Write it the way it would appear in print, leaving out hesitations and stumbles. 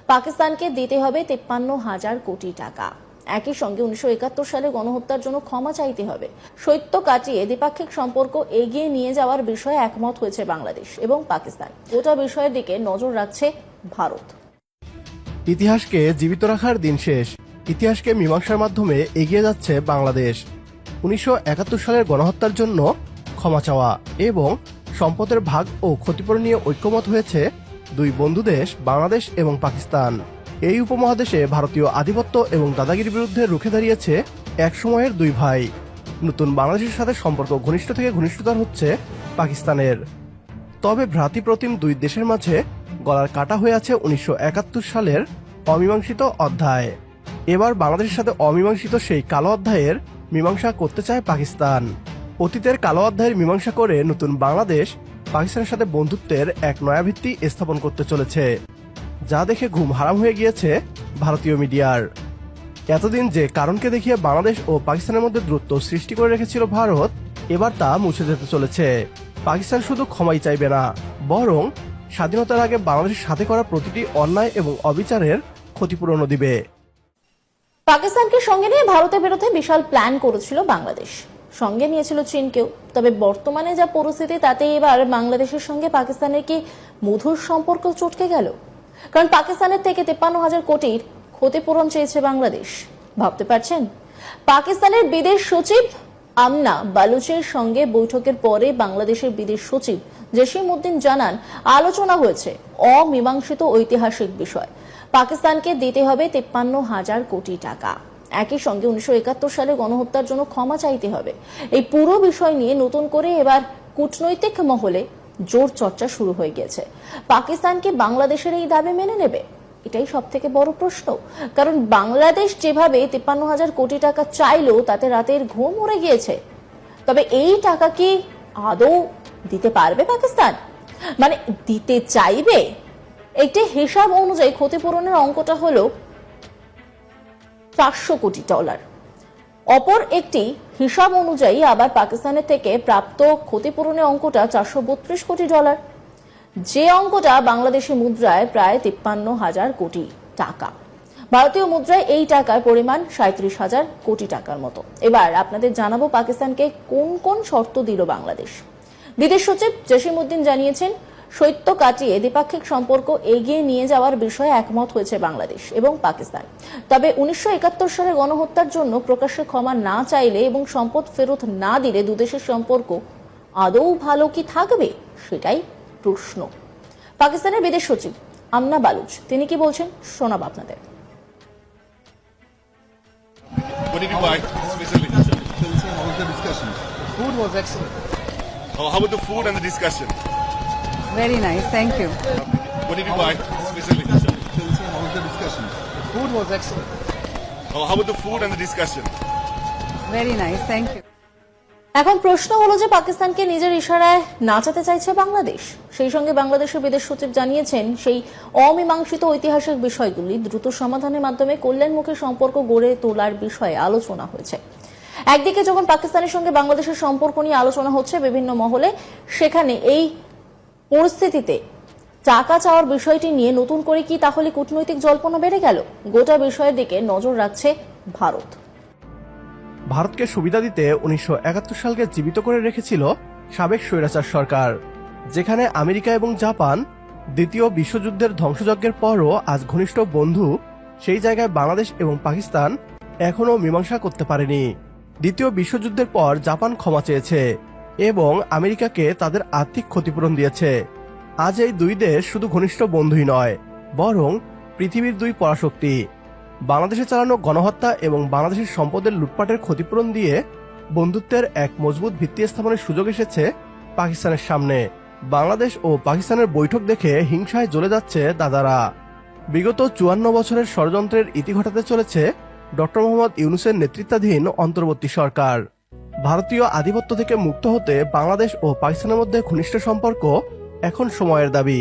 পাকিস্তানকে দিতে হবে 53,000 কোটি টাকা। একই সঙ্গে 1971 সালে গণহত্যার জন্য ক্ষমা চাইতে হবে। শৈত্য কাটিয়ে দ্বিপাক্ষিক সম্পর্ক এগিয়ে নিয়ে যাওয়ার বিষয়ে একমত হয়েছে বাংলাদেশ এবং পাকিস্তান। গোটা বিষয়ের দিকে নজর রাখছে ভারত। ইতিহাসকে জীবিত রাখার দিন শেষ। ইতিহাসকে মীমাংসার মাধ্যমে এগিয়ে যাচ্ছে বাংলাদেশ। 1971 সালের গণহত্যার জন্য ক্ষমা চাওয়া এবং সম্পদের ভাগ ও ক্ষতিপূরণ নিয়ে ঐক্যমত হয়েছে দুই বন্ধু দেশ বাংলাদেশ এবং পাকিস্তান। এই উপমহাদেশে ভারতীয় আধিপত্য এবং দাদাগিরির বিরুদ্ধে রুখে দাঁড়িয়েছে একসময়ের দুই ভাই। নতুন বাংলাদেশের সাথে সম্পর্ক ঘনিষ্ঠ থেকে ঘনিষ্ঠতর হচ্ছে পাকিস্তানের। তবে ভ্রাতৃপ্রতিম দুই দেশের মাঝে গলার কাটা হয়ে আছে 1971 সালের অমীমাংসিত অধ্যায়। এবার বাংলাদেশের সাথে অমীমাংসিত সেই কালো অধ্যায়ের মীমাংসা করতে চায় পাকিস্তান। অতীতের কালো অধ্যায়ের মীমাংসা করে নতুন বাংলাদেশ পাকিস্তানের সাথে বন্ধুত্বের এক নয়া ভিত্তি স্থাপন করতে চলেছে, যা দেখে ঘুম হারাম হয়ে গিয়েছে ভারতীয় মিডিয়ার। এতদিন যে কারণকে দেখিয়ে বাংলাদেশ ও পাকিস্তানের মধ্যে দূরত্ব সৃষ্টি করে রেখেছিল ভারত, এবার তা মুছে যেতে চলেছে। পাকিস্তান শুধু ক্ষমাই চাইবে না, বরং স্বাধীনতার আগে বাংলাদেশের সাথে করা প্রতিটি অন্যায় এবং অবিচারের ক্ষতিপূরণও দিবে। পাকিস্তানকে সঙ্গে নিয়ে ভারতের বিরুদ্ধে বিশাল প্ল্যান করেছিল বাংলাদেশ, সঙ্গে নিয়েছিল চীনকেও। তবে বর্তমানে যা পরিস্থিতি, তাতে এবার বাংলাদেশের সঙ্গে পাকিস্তানের কি মধুর সম্পর্ক চটকে গেল? কারণ পাকিস্তানের থেকে 53,000 কোটির ক্ষতিপূরণ চেয়েছে বাংলাদেশ। ভাবতে পারছেন? পাকিস্তানের বিদেশ সচিব আমনা বালুচের সঙ্গে বৈঠকের পরে বাংলাদেশের বিদেশ সচিব জসিম উদ্দিন জানান, আলোচনা হয়েছে অমীমাংসিত ঐতিহাসিক বিষয়। পাকিস্তানকে দিতে হবে 53,000 কোটি টাকা। একই সঙ্গে 1971 সালে গণহত্যার জন্য ক্ষমা চাইতে হবে। এই পুরো বিষয় নিয়ে নতুন করে এবার কূটনৈতিক মহলে জোর চর্চা শুরু হয়ে গেছে। পাকিস্তান কি বাংলাদেশের এই দাবি মেনে নেবে? এটাই সব থেকে বড় প্রশ্ন। কারণ বাংলাদেশ যেভাবে 53,000 কোটি টাকা চাইলো, তাতে রাতের ঘুম উড়ে গিয়েছে। তবে এই টাকা কি আদৌ দিতে পারবে পাকিস্তান? মানে দিতে চাইবে? একটি হিসাব অনুযায়ী ক্ষতিপূরণের অঙ্কটা হলো $400 কোটি। অপর একটি হিসাব অনুযায়ী আবার পাকিস্তানের থেকে প্রাপ্ত ক্ষতিপূরণের অঙ্কটা $432 কোটি, যে অঙ্কটা বাংলাদেশি মুদ্রায় প্রায় 53,000 কোটি টাকা। ভারতীয় মুদ্রায় এই টাকার পরিমাণ 37,000 কোটি টাকার মতো। এবার আপনাদের জানাবো পাকিস্তানকে কোন কোন শর্ত দিল বাংলাদেশ। বিদেশ সচিব জসিম উদ্দিন জানিয়েছেন, শৈত্য কাটিয়ে দ্বিপাক্ষিক সম্পর্ক এগিয়ে নিয়ে যাওয়ার বিষয়ে একমত হয়েছে বাংলাদেশ এবং পাকিস্তান। তবে 1971 সালে গণহত্যার জন্য প্রকাশ্যে ক্ষমা না চাইলে এবং সম্পদ ফেরত না দিলে দুদেশের সম্পর্ক আদৌ ভালো কি থাকবে, সেটাই প্রশ্ন। পাকিস্তানের বিদেশ সচিব আমনা বালুচ তিনি কি বলছেন শোনাব আপনাদের। What did you buy specifically? How was the discussion? Food was excellent. How about the food and the discussion? Very nice, thank you. What did you buy specifically? How was the discussion? Food was excellent. How about the food and the discussion? Very nice, thank you. এখন প্রশ্ন হলো যে পাকিস্তানকে নিজের ইশারায় নাচাতে চাইছে বাংলাদেশ। সেই সঙ্গে বাংলাদেশের বিদেশ সচিব জানিয়েছেন, সেই অমীমাংসিত ঐতিহাসিক বিষয়গুলি দ্রুত সমাধানের মাধ্যমে কল্যাণমুখী সম্পর্ক গড়ে তোলার বিষয়ে আলোচনা হয়েছে। একদিকে যখন পাকিস্তানের সঙ্গে বাংলাদেশের সম্পর্ক নিয়ে আলোচনা হচ্ছে বিভিন্ন মহলে, সেখানে এই পরিস্থিতিতে টাকা চাওয়ার বিষয়টি নিয়ে নতুন করে কি তাহলে কূটনৈতিক জল্পনা বেড়ে গেল? গোটা বিষয়ের দিকে নজর রাখছে ভারত। ভারতকে সুবিধা দিতে 1971 সালকে জীবিত করে রেখেছিল সাবেক স্বৈরাচার সরকার, যেখানে আমেরিকা এবং জাপান দ্বিতীয় বিশ্বযুদ্ধের ধ্বংসযজ্ঞের পরও আজ ঘনিষ্ঠ বন্ধু, সেই জায়গায় বাংলাদেশ এবং পাকিস্তান এখনও মীমাংসা করতে পারেনি। দ্বিতীয় বিশ্বযুদ্ধের পর জাপান ক্ষমা চেয়েছে এবং আমেরিকাকে তাদের আর্থিক ক্ষতিপূরণ দিয়েছে। আজ এই দুই দেশ শুধু ঘনিষ্ঠ বন্ধুই নয়, বরং পৃথিবীর দুই পরাশক্তি। বাংলাদেশে চালানো গণহত্যা এবং বাংলাদেশের সম্পদের লুটপাটের ক্ষতিপূরণ দিয়ে বন্ধুত্বের এক মজবুত ভিত্তি স্থাপনের সুযোগ এসেছে পাকিস্তানের সামনে। বাংলাদেশ ও পাকিস্তানের বৈঠক দেখে হিংসায় জ্বলে যাচ্ছে দাদারা। বিগত 54 বছরের ষড়যন্ত্রের ইতি ঘটাতে চলেছে ডক্টর মোহাম্মদ ইউনূসের নেতৃত্বাধীন অন্তর্বর্তী সরকার। ভারতীয় আধিপত্য থেকে মুক্ত হতে বাংলাদেশ ও পাকিস্তানের মধ্যে ঘনিষ্ঠ সম্পর্ক এখন সময়ের দাবি।